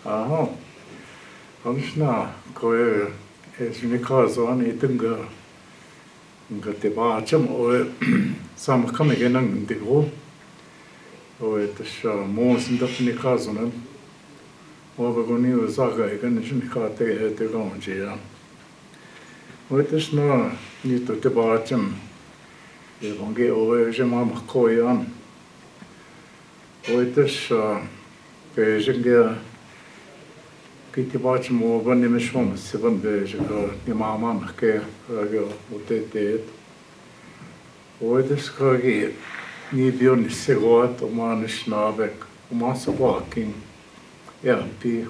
Aha. Anishinaabemowin Zaamikamiginang itunga ngatibaacham Zaamikamiginang ndigo tasha moosindapnikazunan wabagoni Gaa-Gikenimigooyang tegonjia tashna nito tibaacham evange jamamakoyan tasha beijinga Kitibach mo ba ni mishmom siban beje ko ni mama ke go utetet oedes ko gi ni bion segot o Anishinaabe o masawaking pi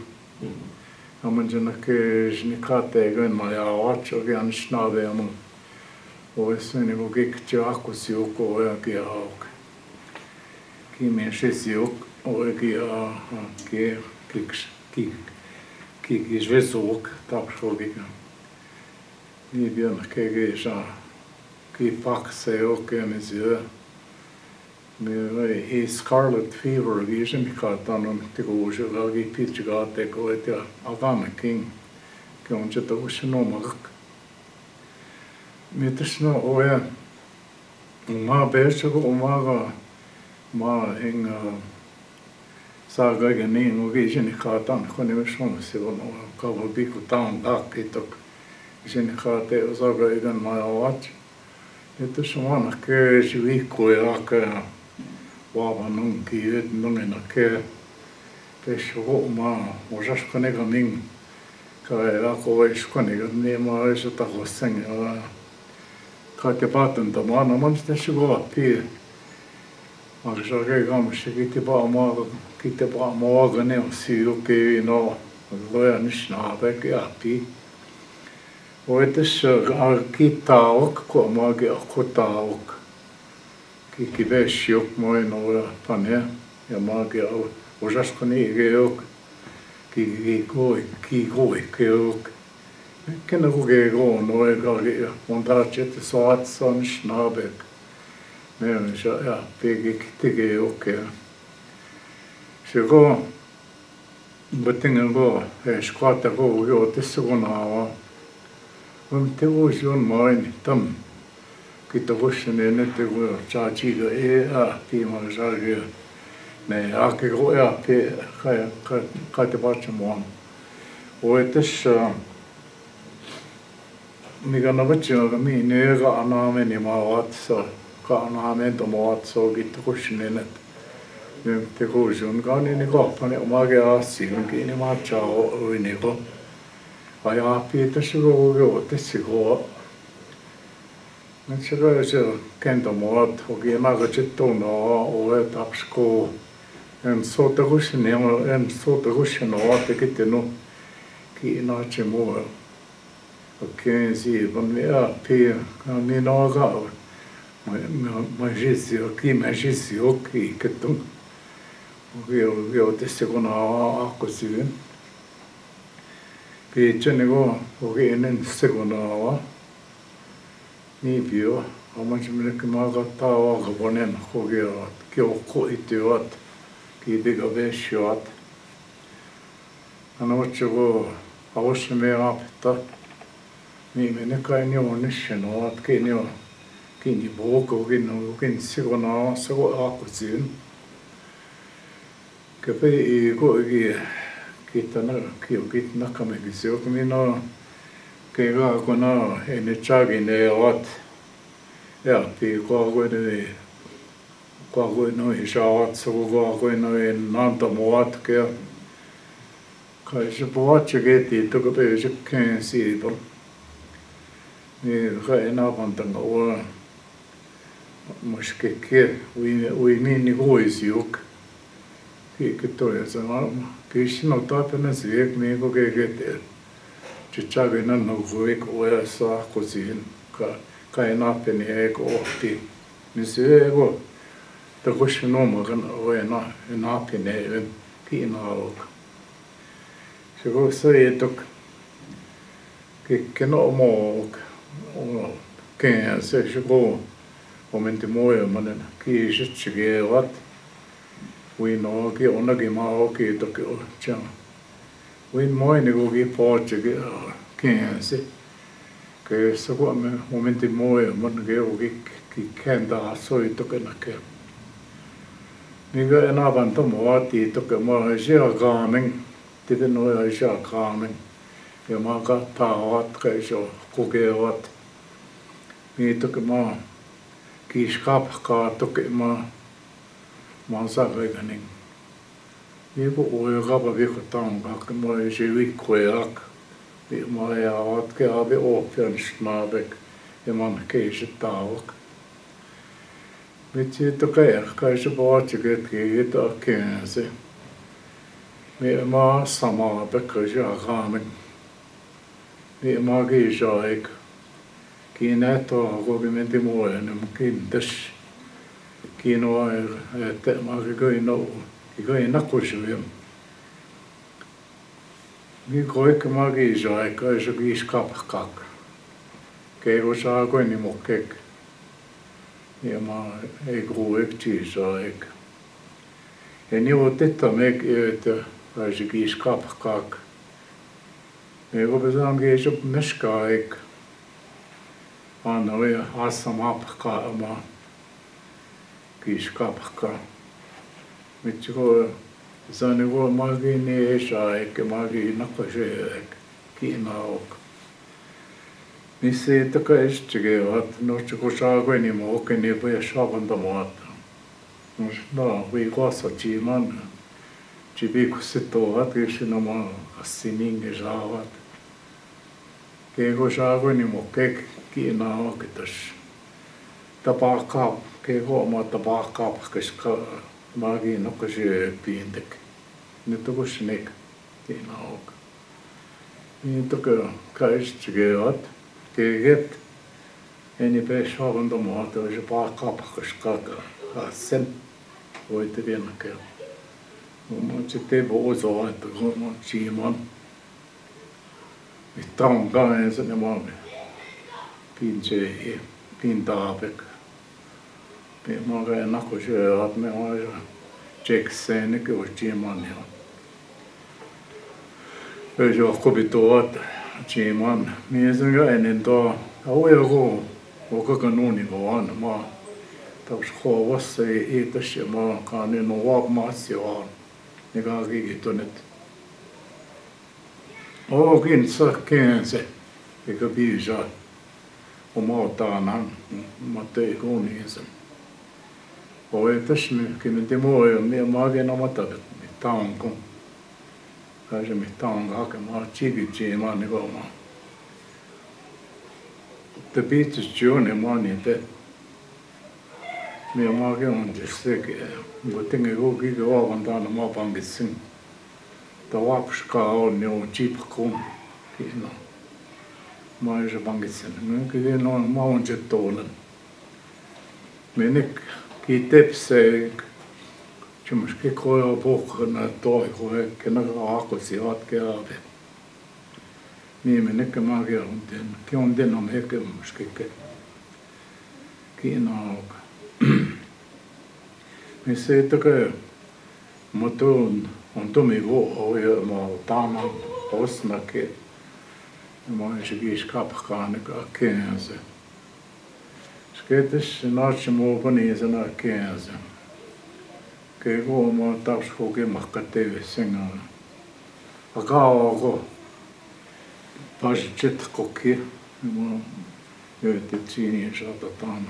amanjana ke jnikate go na ya wacho gi Anishinaabe am o esene go gik jako sioko o gi auk ki me shesiok o gi ke ki Kijk tapschogiga. Ni bien kegeja ki pak se ook mesure. Me scarlet fever vision katan te goje lagi pitchga te ko et Gaa-Gikenimigooyang ke on jeta ushno mag. Me tshno oya ma becho ma ing Gaa-Gikenimigooyang katan kone mishon sivon kabo biku taun dak itok jinikate Gaa-Gikenimigooyang maawat ito shumana ke jiviko ya ke waba nung ki et nungena ke pesho ma ojas konega ming ka ya ko is konega ne ma is ta hoseng ka te patan da mana man te shugo pi Agshage gamshi kitiba gane si okay no loya Anishinaabe ke api oetes kitaok ko mage akotaok kibeshiok moe no pane ya mage ojaskoni geok ki goi keok kena go go no e ondachet soat Anishinaabe ne ja pegi kitige oke Shego batinga go squata go yo tesugona te ojon mine tam kitavoshne ne te go chachi go pi ma jage ne ake go pe ka te bachmon oetes mi gana bachga mi ne ga aname ni ma wat so ka aname to mo so kitavoshne ne te gojon gani ni go pane omage asi ki ni ma chao ni go aya pi te shugo go te sigo na chiro je kendo mo to gi ma ga chito no o e tapsko so te goshne no te kite no ki na chemo okay si bon me pi mi no ga ma jesi ki ketung Io te segona ako sivin. Pi chenigo oge enen segona wa. Ni bio amachimle kimaga tawa gabonen hoge ki oko itiwat ki diga beshiwat. Anochego awoshme apta. Ni meneka ni onisheno at ki ni boko gino kin segona sego ako sivin. Kape go kitana kitna kame gisio kumino kega kona ene chagi ne wat ya pi go no ishawat so go no en nanta moat ke ka je boat chegeti to go pe je ken si bo ni ga ena pantanga o moshke ke ui ni go isiuk que todo eso que si no topa na zvek me go te chichaga na no vuek o esa cozinha ka ena pene ego ti me se ego te gosh no mo gan o ena pene ki na o se go so etok que no mo que se go momento moyo manen ki jitchige wat we no ki ona ki ma o ki to ki o cha Win moini kuki pootsi kiensi. Ke saku me momenti moi mon ke ki kenda soitukena. Niinkä enää vaan tomo vaatii toki mä oon siakaamen, titen noja siakaamen. Ja mä kattaavat keiso kokevat. Niin toki mä kiiskapkaa toki mä oon sarvikanin. Niin kun ui kapa vikkotankaa, mä oon si vikkojaak. Mä oon jäävät keavi Anishinaabe ja mä oon keiset taavak. Mitsi kai se paatsi ketki kiensi. Mä samaa pekkaisi jakaamen. Mä kiisaik. Kiinä toa koki menti muojen, mä kiintäs. Kiinoa, että mä kai nakuisuja. Niin koikka mä kiisaik, kai se kiiskapkak. Keiku saa koini mukkek. Ja mä ei kuulik tiisaik. Ja niin otetta mek että pääsi kiiskapkak. Ja kun pesään kiisop meskaik. Anna oli assamapkaa oma kiiskapkaa. Mitsi kun saan kun mä kiinni ei saik ja mä kiinnakoseek kiinauk. Missä ei takai istukevat, no kun saa koini muokin, niin voi saavantamaata. No, voi koassa tiiman. Tiipikus sitovat, kun sinä mä kassininkin saavat. Keiko saa koini muokin kiinauk tässä. Tapahkaa, keiko oma tapahkaa, koska mä kiinnakosee piintek. Nyt on kussinik kiinauk. Niin toki kai istukevat. Keget eni pe saavantamaata olisi paakkaapakkoska sen voitte vienäkään. Mä sitten ei voi osaa, että kun mä siiman. Mitä on kanssa ne mä pinsee pintaapek. Mä käyn nakoisee, että me olisi tsekseen ne kyllä siiman. Ei se ole kopituot. Siiman mies on ennen tuo aueko koko nuuni vaan mä taas hovassa ei tässä ja mä kannin on vaapmaassa vaan ne kaikki tuonne okin sakkense eikä piisaa omaltaan mä tein kuuniinsa oi tässä kymmentä muoja mä oikein omata mitään kun kai se mitään hakemaan tsikitsiimaan niin kuin mä. Te piitsis juoni mä niitä. Mä oikein on sekin. Mä tenkin kukin vaavantana mä pankitsin. Ta vapskaa on jo chipkun. Kiino. Mä oon se pankitsin. Mä oon se tuolen. Mä nyt kiitepsee. Semmoiskin koja puhkana toiku hekkänä aakosi atkeaabe. Niin menekö mäkin on tien. Kion tien on hekemmäskin. Kiinauka. Missä ei takea. Mutta on tomi vuoho ja mä oon taanan osnakin. Ja mä oon se kiiskapkaan käänsä. Sketes naatsi muu pani sana käänsä. Keiko mä taas kokemakka teivessä. Akaako pääsit koki. Mä jöitit siinä saatataan.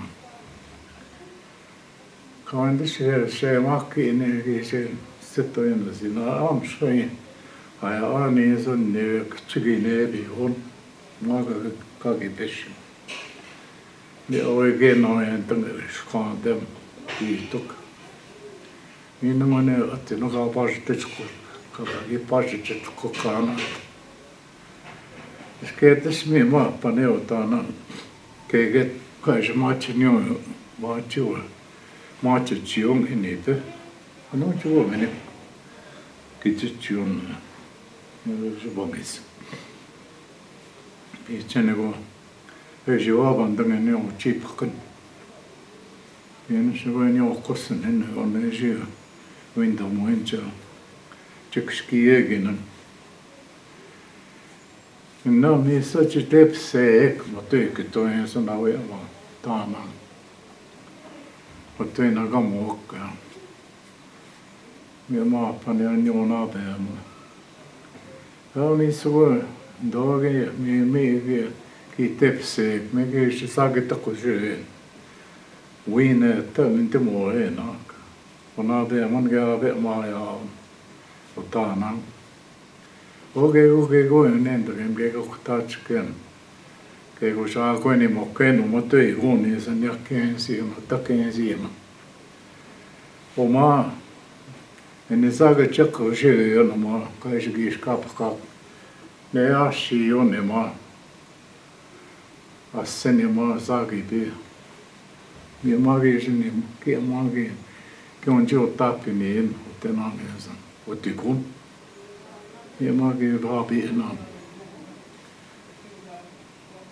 Kaintis se makki niin se toinen siinä amsoi. Aja niin se on ne tsikineepi on. Mä kaikki pesi. Ne oikein noin tämän kiitok. Niin mä ne otti no kaikki pääsit kokaan. Skeetäs mi maappa neutaan keiket kai se matsi nyo matsi chiong niitä. No juo meni kitsi chiong. No se bongis. Piitsene ko ei se vabantangen nyo chipkan. Pieni se voi nyo kossen henne on ei se window muincha. Tsekski eginen. No, missä tepsee mutta tykkää toinen sana vielä taana. Mutta toinen aika muokkaa. Minä maapani on Anishinaabemowin. Ja niin suuri doge minä tepsee, minä kyllä saaketta kun syön. Viine että muoena. Anishinaabemowin Gaa-Gikenimigooyang taana. Okei, kun entäkin keiko tatsken. Keiko saa koini mokkeen mutta ei huoni sen jälkeen siinä takeen siinä. Oma en saakka tsekko syö oma kaisikin skapka. Ne assi on ema. Assen ema saakipi. Minä magisin kiemagi. Kion jo tappi niin tenanensa. Otikun. Ja magi raapi enää.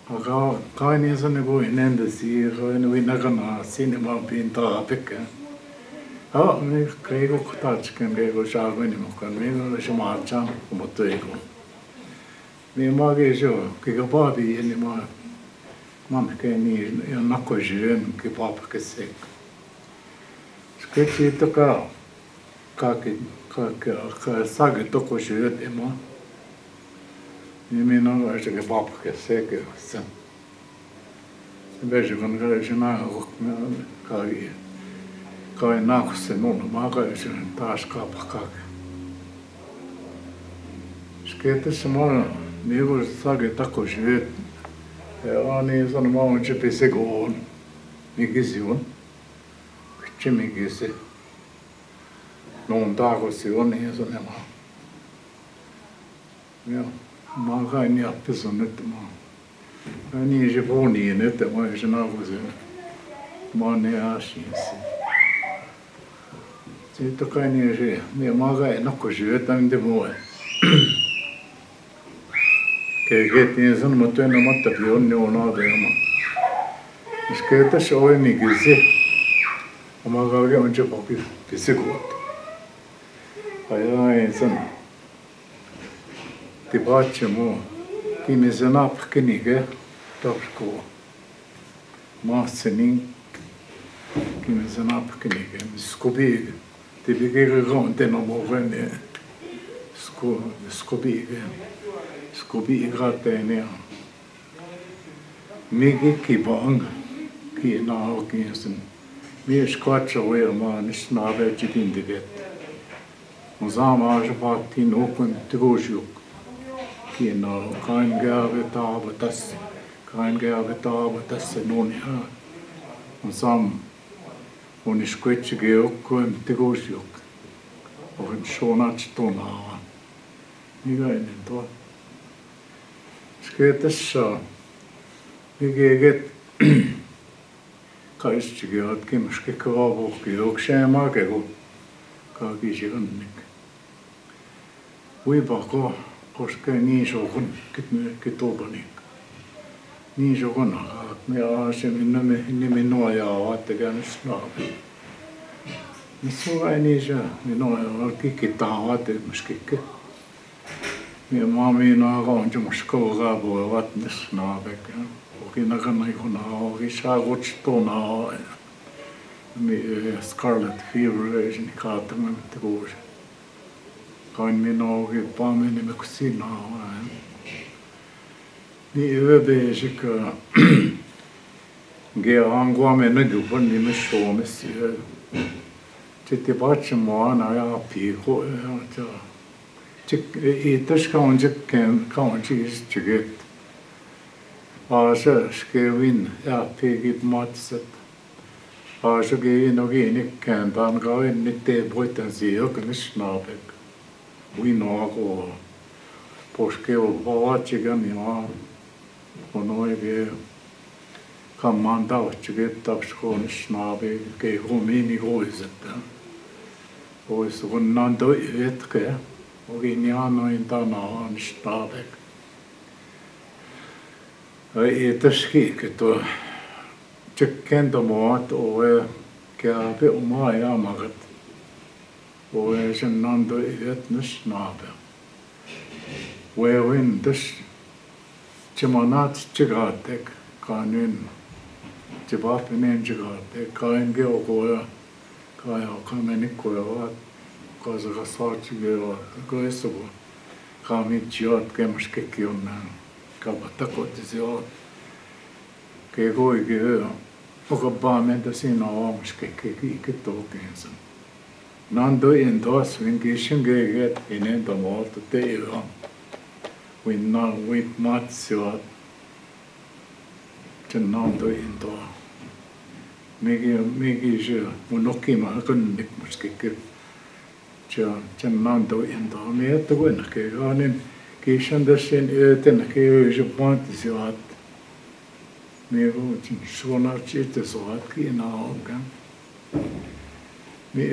Aga kaini sanne voi nende siirroin vi nakana sinne vaan pintaa pekään. Ja me keiko tatsken keiko saaveni mukaan me oli se maatsan mutta ei kun. Me magi jo keiko paapi enne mä niin ja nakkoisen ke paapakese. Sketsi toka kaikki saagi toko syöt ema. Niin minä olen se paapakese se. Vesi kun se näin kai nakusse mun makaisin taas kaapakak. Sketessä mä niinku saagi toko syöt. Ja niin sanon mä oon se pisekoon. Mikä se on? Se mikä se. Noin taakse on niin sanomaan. Ja mä kain jäppisen nyt mä. Ja niin se puhuu niin, että mä oon sen akuisen. Mä oon ne asiassa. Sitten kai niin se. Mä kain nakko syötä mitä muu. Keikettiin sanomatta en omatta pionni on aateema. Jos keetässä oli mikä se. Mä kain on se papi pisikuutta. Ai sen. Tipaatse muu. Kimisen apkinike tapskuu. Maatsenin. Kimisen apkinike. Skubige. Tipikiri ronten omuven. Skubige. Skubige ja. Mikä kipang. Kiinaa oikein sen. Mies katsoo ilmaa Anishinaabe jikintiket. Zaamikamiginang paattiin ukun tukusjuk. Kiinaa kain gaabe taava tässä nuun ja. Sam on iskuitsike ukun tukusjuk. On suunats tunaa. Mikä ennen tuo? Sketessä mikä kaistike atkimaske kaavuhki jokseen makelu. Kaakisi onnik. Uipako koskee niin suukun kitupanik. Niin suukun alat. Me aasimin nimi nojaa vaattekään Anishinaabe. Missä vai niin se nojaa kikitaan vaattemuskikke. Me maamiin on semmoista koukaapuja Anishinaabekaan. Okinakana ikuna oki saa kutsutuna. Scarlet fever ei kaatamaan mitään kuusi. Kain minä oki paameni me sinä olen. Niin yöbeisikä. Geaan kuamena jupan nimes Suomessa. Sitten patsi maana ja piiko. Itäs kauntis tjeket. Aasa skevin ja piikit matset. Aasukin nokiinikään tankain nyt ei voitan siihen Anishinaabe. Uinoako poskeu vaatsikan ja on oikein kammaan tautsikin tapsko Anishinaabe keihumiini koisetta. Koissa kun nantoi hetkeä. Okin janoin tanaa Anishinaabe. Ei tässä kiikki tuo. Kentomaat ole käypi omaa jamakat. Ole sen nantoi Anishinaabe. Wein tässä Jamanat Jagatek, Kanin, Jabapinen Jagatek, Kain Gilgoya, Kaya Kamenikoya, Kazakasarchiga, Goesovo, Kamitiot, Gemskikion, Kabatakotizio, Kegoig, Okabamenta Sina, Skikitokinson. Nando in dos, when Gishin get in end of all the day. We not with Matsua to Nando in door. Migi je, Unokima, couldn't make Muskik. Nando in door. Me at the winner, Kagan, Kishan the Shin Earthen, Kay, Pontizuat. Me who Shona Chitas or Haki in our organ. Me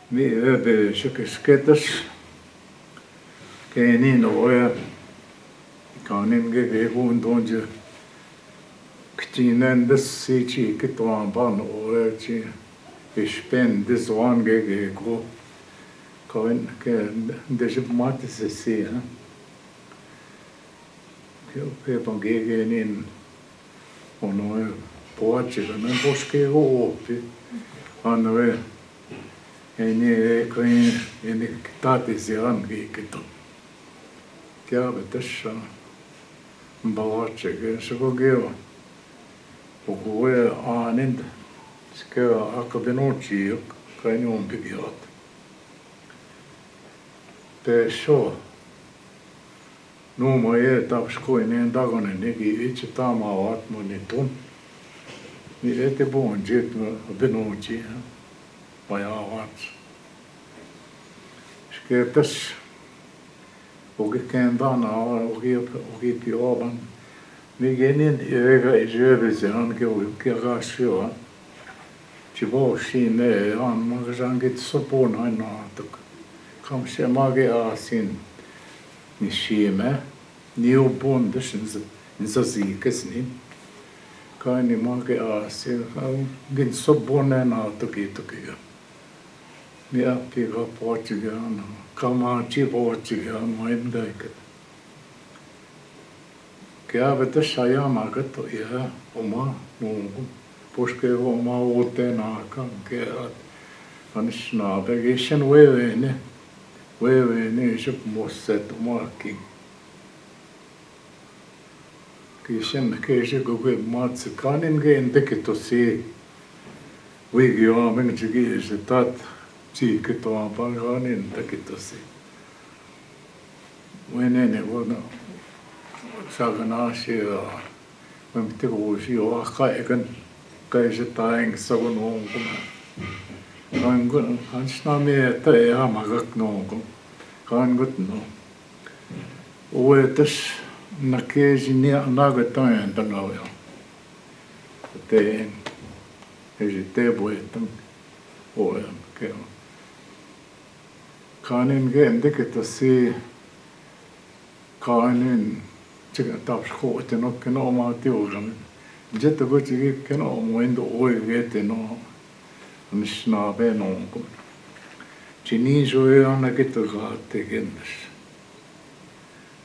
be Shakisketas. Kenin oya kanin ge hun donje ktinen des sichi kitwan ban oya chi ispen des one ge go kain ke des matis se ha ke pan ge nin ono poache na boske go opi anwe eni kain eni tate zian ge kito Kya betasha bawache shego geo ogoe anind skeo akabenochi kainyon bigiot pe sho no moye tapsko inen dagone negi ichitama wat monitum mi ete bon jet benochi baya wat sketas Gaa-Gikenimigooyang ogi pioban. Mi genin ega ijebizan ke ukiagasio. Chibo shine an magajangit sopon hainatuk. Kam shemage asin nishime. Niu bondes in zazikesni. Kaini mage asin gin sopone na tuki. Mi apiga Portugal. Kama Portugal, my deck. Gavetta Shayamagat, yeah, Oma, Pushke Oma, Otenaka, Gerat, Anishinaabe, Gishan, where in Ship most set marking. Gishan, Kasia go with Matsukan and gain ticket to see. We give our Minjigi is that. Chikito Pangan in Takitosi. When anyone Saganashi, when Tigushi or Kaikan, Kaisatang, Sagan Hong. I'm good, Anishinaabe, Magak no, can't good no. Where this Nakaji near Nagatan and Tanaway. Then, as you table it, or Kanin gen dikit si kanin chiga tapsko teno keno ma tiogam jetta go chigi keno moindo oi gete no Anishinaabe no chini joe ana gito ga tegendes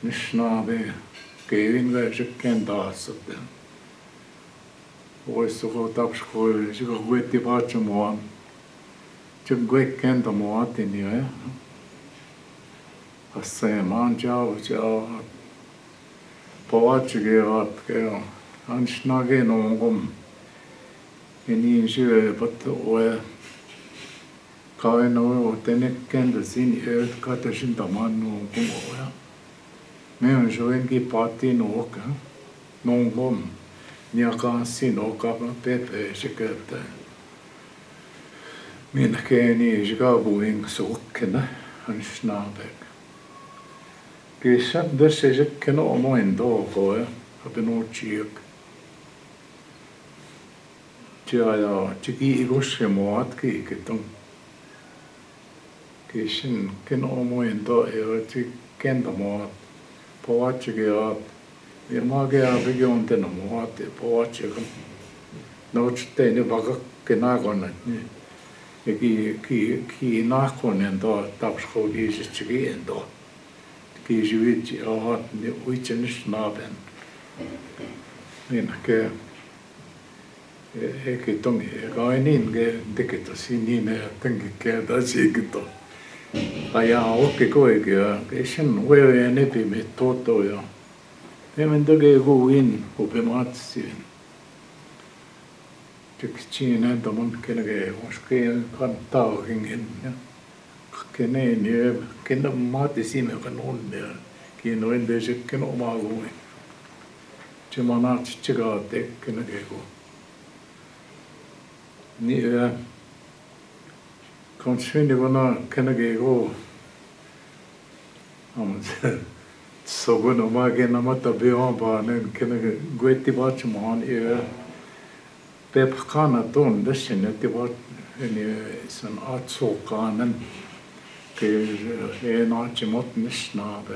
Anishinaabe kevin ga chikken dasat oi so go tapsko chiga goeti bachmo Gaa-Gikenimigooyang moatini Aseman Jao Pawachige ke Anishinaabe no gum Eni jue but oe Kaino tenek kendesin katashin taman no gum oe Me joengi party no ka no gum Niakansi no kapa pepe shikete Minä keeni Gaa-Gikenimigooyang sukkena Anishinaabe. Kisha tässä ei sekään ole moin tokoja, apenochiak. Tiaja, tiki ikosse moat kiiketon. Kishin ken ole moin tokoja, tiki kenta moat. Povatsikiaat. Ja magea pigion tena moat ja povatsikan. Noutteini vaikka kenakonnat niin. Ja ki nahkonen to tapsko kiisitsiki ento. kiisivitsi ahat ni Anishinaaben. Niin ke eke tongi kainin ke teketasi niin tänki ketä sikto. Aja okke koikia ke sen wewe nepi me toto ja. Emen toge kuin opematsin. Tektiin näitä mun kenege uskeen kantaa hingen ja. Keneen ja kenä maati siinä kan onnea. Kiinoin desekken oma kuin. Se manat chiga tekken kego. Ni kontsvini vana kenegego. Sogun oma genamata beobanen kenege guetti batchman pep kana ton dessen että vat ni san atsokanen ke naatsimot Anishinaabe.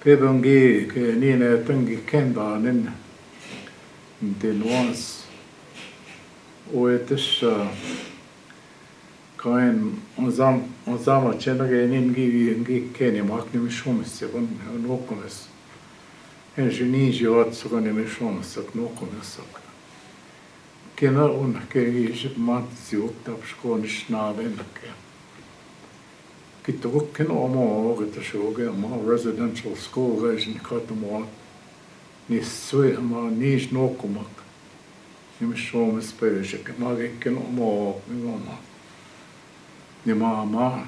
Pebongi ke niin tängi kendanen den was oetes kain ozama chenage niin gi keni maknim shumse kon nokomes. Ensin jiot sokonim shumse nokomes. Kena on ke jip matsi uttapsko Anishinaaben ke. Kittoken oma ogetashoge oma residential school resin katamo ni sui ama niis nokumak. Ni shumse pejek magiken oma oma. Ni mama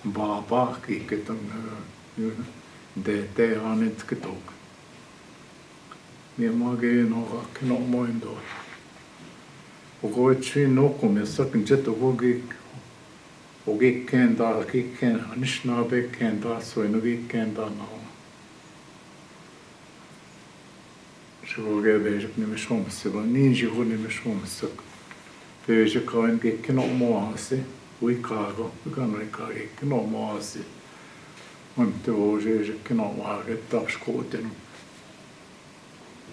baba kiketan de anit kitok. Ni magin ogaken omoindo. Ogoitsi nokumes sakin jeto Gaa-Gikenimigooyang Anishinaabe kenda soinugi kenda nao. Sivuge beijik nimishomse va ninji hu nimishomse. Beijik kain gikken omoasi uikago ukanrikagikken omoasi. Monte vojeijik ken omaage tapskoten.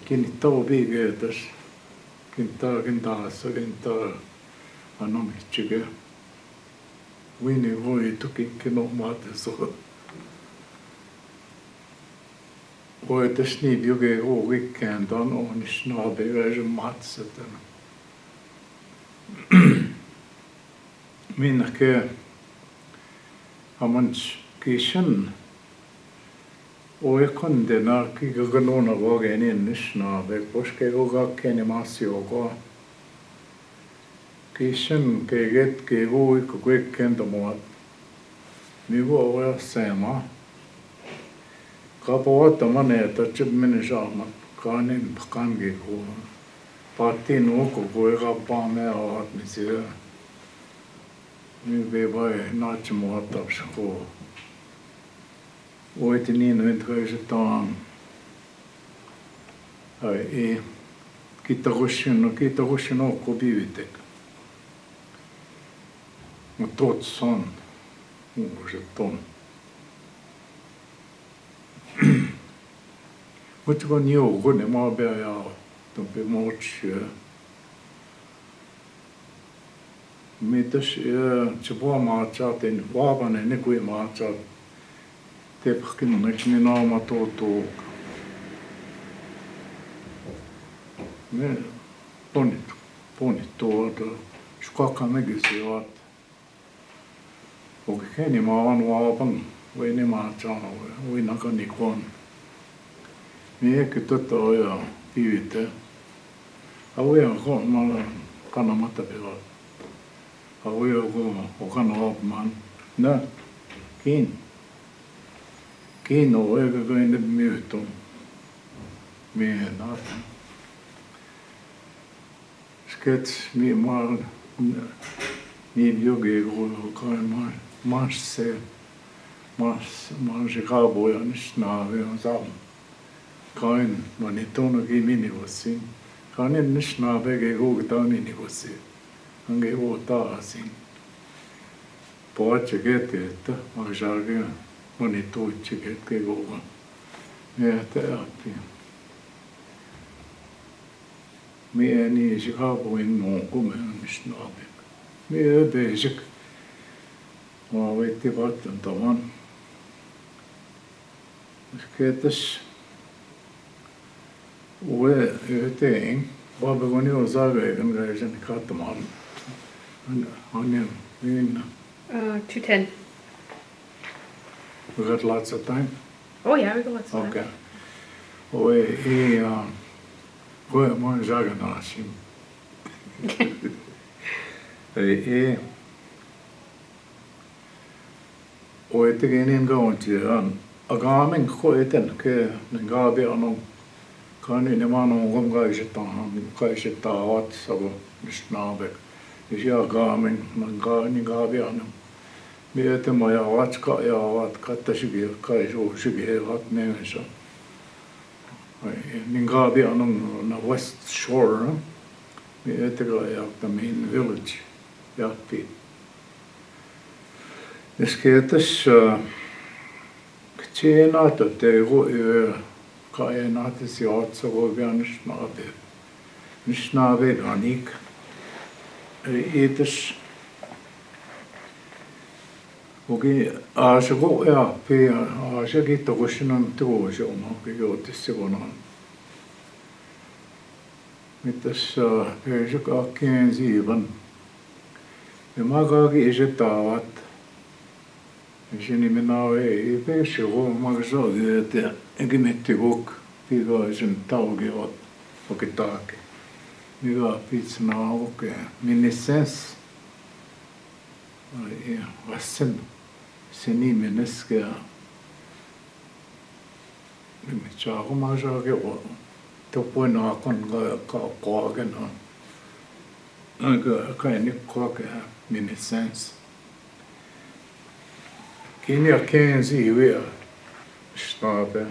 Kinnittavo bigeetas. Kintaasa anomichige. Wini voi tukikken omaate so. Oetes nii bjuge Gaa-Gikenimigooyang on Anishinaabe väisen matseten. Minnake amans kisen oekondena kigaganona vageni Anishinaabe koske Gaa-Gikenimigooyang kisen keget Gaa-Gikenimigooyang mivo oja sema kapoata maneta chibmini shaamat kaanin pakangi ko pati nuko koega paame aat misia mi bebai naachmuatapsi ko oiti niin entkäisetaan ai kitakushin okko bivitek no totsan uuset on. Mutta kun joku ne maa ja tumpi muutsia. Mitäs se puomaa saatiin vaavanen ne kuin maa saat tepkin näks niin naama tuotuu. Me ponit tuota skakka megisi vaat. Okei maa on vaavan vai ne maa saa vai nakanikon. Miekki ja piivite. Auja on malla kannamatta pila. Auja on kannaamaan. Nä. Kiin on eikä kai myytön. Miehen aata. Skets mi maan niin jogi kai masse. Masse kaupoja Anishinaabe on saanut. Kain mani tuonakin minivossin. Kain Anishinaabe ke kuukitaa minivossin. Hanke uutaasin. Poatse kete, että maksaakin mani tuitse ketke kuukan. Mietä appi. Mie niisi kaupuin nuukumme Anishinaabe. Mie beisik. Mä veitti vattan tavan. Kiitos. Uwe yhteen. Vaapakoni osaaveekan käisen katsomaan. On niin. 2:10. We got lots of time. Oh yeah, we got lots of time. Okay. Uwe mä saagan asin. Ei. Uwe tekenin kauantiaan. Agaamen koeten ke ngaabi anong kani ne manon kom kaisetta at savo Anishinaabe. Ja agaamen ngaabi anong. Miete maja watska ja wat kattasikin kaisuusikin hat nemensä. Ngaabi anong na West Shore. Miete ja min village jappi. Eskeetas Tjena tegu kaenaatis jaatsagovi Anishinaabe. Anishinaabe anik. Iitas. Ogi aasego ja pia aasegi tokusinan tuosi omakin joutis konan. Mitäs pöysä kakkeen siivan. Ja makaakin isetaavat. Anishiniaabemowin ei päässyt maksaa että enkä mitti kuk piikaisen taukiot okitaake. Mikä pitsana okei. Minnesens. Ja vasen se nimeneskä. Mitä maksaa keo. Topoina kon kaakena. Aika kai nikkoake minnesens. Kinia kensi vielä Anishinaabe.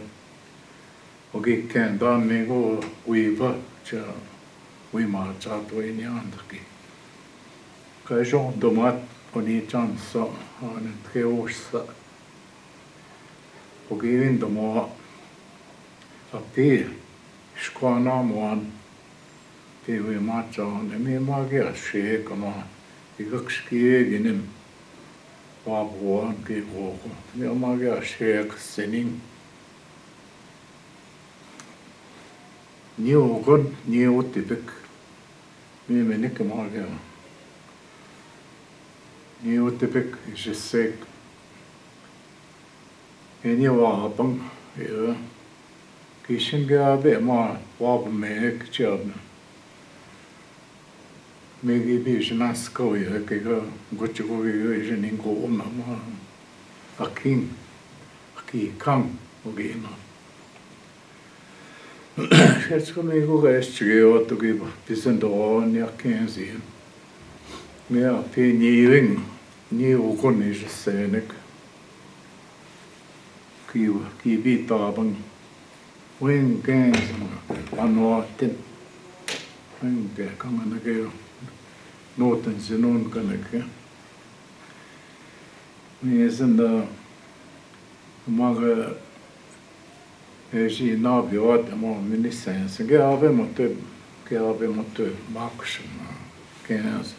Ogi kendan niinku uiva ja uimaa saatui niantakin. Kai jontomat oni chanssa hänet keussa. Ogi vintomaa appi skanamuan piui matsaan ja mi magia siekana ikaksi kieginen. Vapuaan kivuoku. Minä magia sieksenin. Niukon niutipek. Minä menikö magia. Niutipek isesek. Eni vaapang. Ja. Kishin gaabe maa vaapameek tjabna. Megi biisin askoi eikä kutsukuvi yöisen niin kuin omaa akin kang ogina. Sieltä me kukaisesti ottukin pisen tuon ja kensiin. Minä pidän niin ukonnisessa enek. Kiivi taapan. Wen kensin anuatten. Wen kangan keo. Noten sinun kaneke. Miesen maga esi nabi oatamo ministeriön sen Gaa-Gikenimigooyang maksun kens.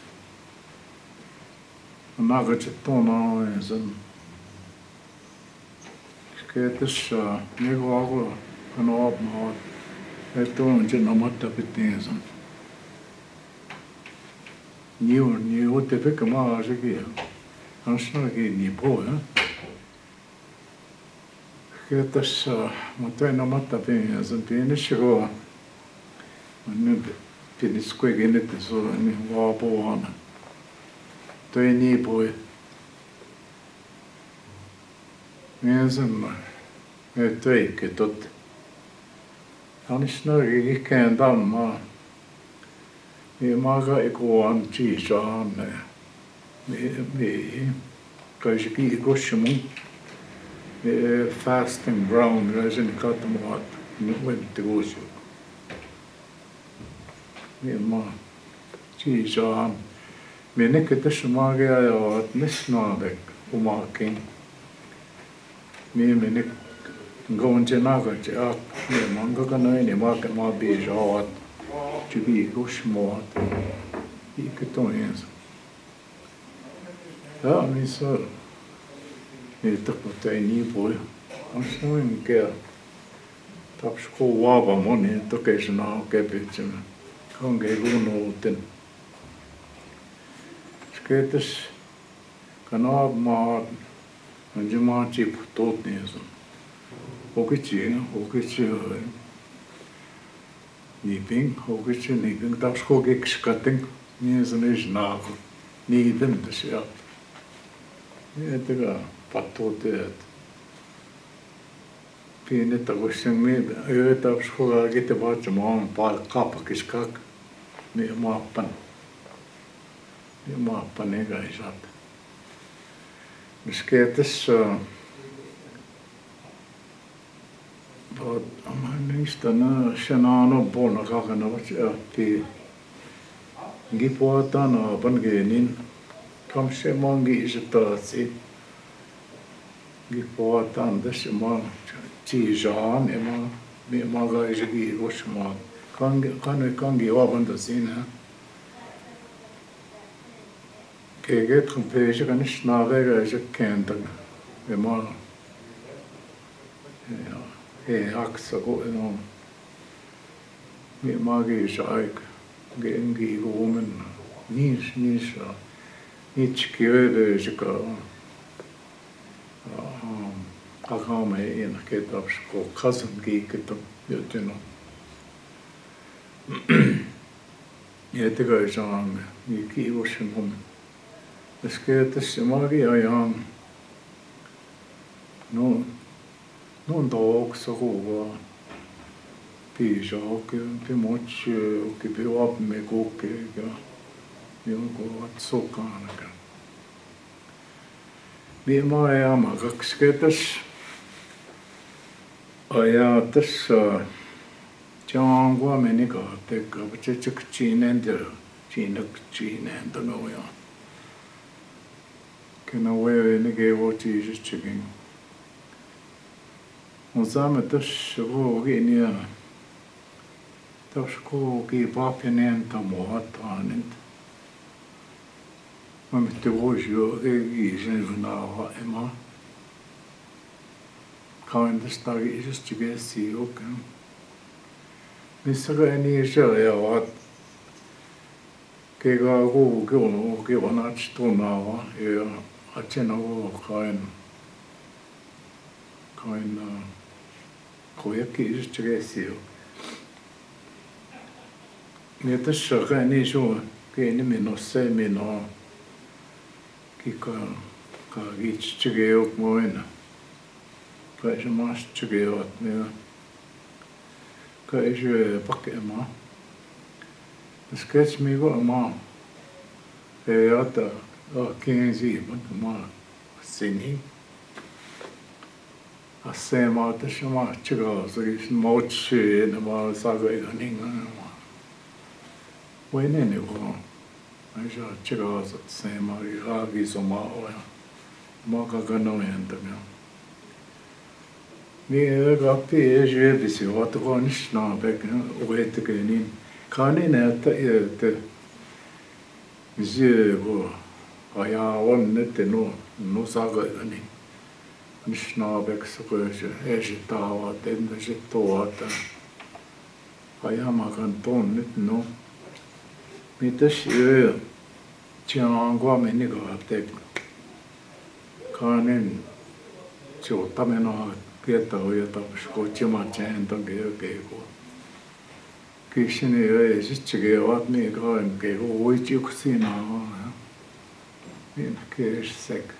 Nagatset tona sen. Skeetes niinku aku kanoapmaa. Et on sen amatta pittiin sen. Niu te pekka maa sekin. Anishinaabegi ni poja. Kiitos. Mutta en amatta pieniä sen pienissä koa. Nyt pienissä kuitenkin nyt se on niin vaapuana. Toi ni poja. Minä sen töikki tot. Anishinaabegi ikään tammaa. Minä maga ikuan tiisaan. Me kaisi kiikossamun. Fasting brown resin katsomaan nuotti kuusi. Minä maa tiisaan. Minä näkee tässä magia ja Anishinaabe omakin. Minä goon sen akat ja minä manga näin ja maa biisaa. Tyvi kusmoat. Ikke toiensa. Ja, niin se on. Niitä ei niin voi. Asun kea tapsko wava moni tokeisena kepitsemme. Kange lunuuten. Skeetes kanaab maa anjumaa chip tot niisun. Okitsi niping tapsko gekskating niisun isnaaku. Niiden tässä. Niitä pattuuteet. Pienet takuisen mitä tapsko kitte vaatsamaan kaappakiskak. Niin maappan eikä isät. Skeetes niistä senaan on puolena kakanavat jätti gipuatan pangenin kamse mangi isetaatsi gipuatan tässä maan tiijaan ema me maga isegi osma kangi avanta siinä keget kompeise kan snavega isekenta ema ei haksa kun on me magi saik gengi huomen niissä itskiöösika akame en ketapsko kasan kiikketo joten jätekö saamme niin kiivosen on skeetes magi ajan no toksa kuva piisa oke Bimose oke piuamme kokeiga joku atsukanaga Bima ja makakesketes ajatus jangwa meni kahtekka pitsik chinen tanoja kena wewe ne gevo Jesus chicken Zaamikamiginang ruuginia tapsko kiipapinen tamoataanit Mamette voisio egiisen naawa ema. Kaindesta giisesti kesi oken. Missä kai se ovat kega kuulu kivanats tunaawa ja atsena kain kojakkiisesti kesi. Ja tässä kai niin suo keini minossa minoa. Gaa-Gikenimigooyang kai se maastigeot ja kai se pakemaa. Skets mi go ma e ata kenzi ma sini asema ta shama chiga so is mochi na ma Gaa-Gikenimigooyang wene ne go Aisha chiga sema agi soma oya maka ganoyan tamya mi gapi je bisi watko Anishinaabe oetekenin kanina ta go aya wonnete no Gaa-Gikenimigooyang Anishinaabe sokoje ejitawa tenjitoata aya makan tonnet no mitäs jangwa meni kahtek kanen siuttamena kietoja tapsko chimatsen keko kishini ei sitsegevat mi kaen keko uijuksina min kesek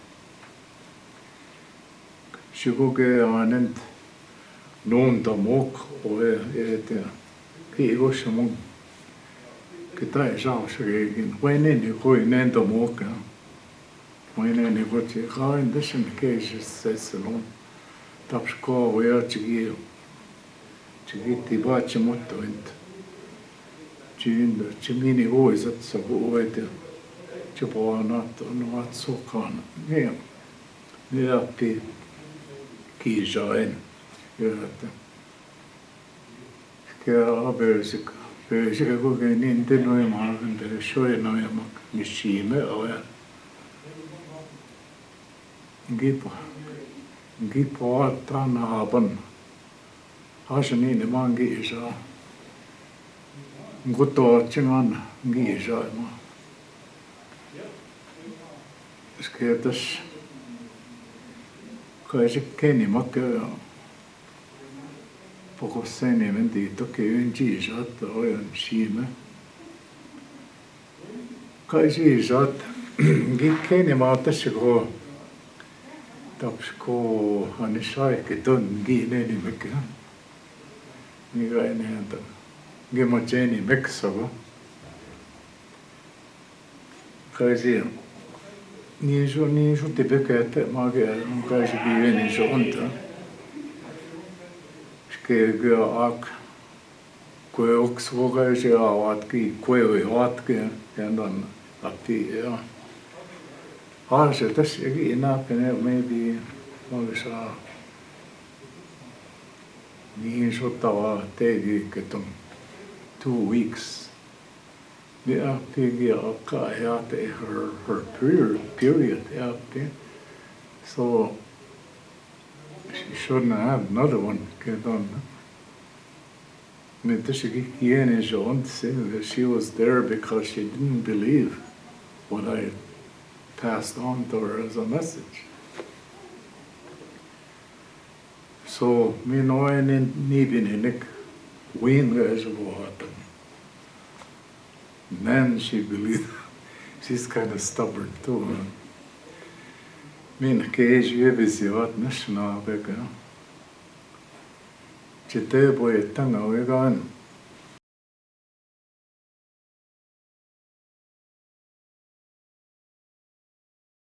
shukuge anent nonta mok oe ete kiivoshamon Kita ei saa sekin. Vainen kui nento muokka. Vainen kui kain tässä keisessä on. Tapsko ja tigi. Tigi paatsi mottoint. Tigi uisat sa uet ja tjupoanat on atsukaan. Ne appi kiisain. Että kea abelsik. Pöysika kukin niin tenoi maakan tere soina ja mak missime oja. Gipa. gipoata na haban. Hasani ni mangi isa. Guto chingan gi isa ma. Sketas Gaa-Gikenimigooyang pokoseni menti toki ynji isat oyan siime. Kaisi isat Gaa-Gikenimaatassi ko taps ko Anishinaabe Gaa-Gikenimigooyang. Mikä ei näitä. Gimojeni meksava. Kaisi niin su tipeke että magia on kaisi pieni se onta. Skege ak kue oksvo kaisi avatki kue avatki ja don atti ja. Se tässä ei enää maybe olisi niin sotava tegi keton 2 weeks. Yeah, pigi akka heate her period heate. So she shouldn't have another one. Keton. Mutta she was there because she didn't believe what I passed on to her as a message. So minä en niivinik wingaisuvuotan. Then she believed. She's kind of stubborn too. Minä keisivisivat Anishinaabe. Sitten voi tanga oikein.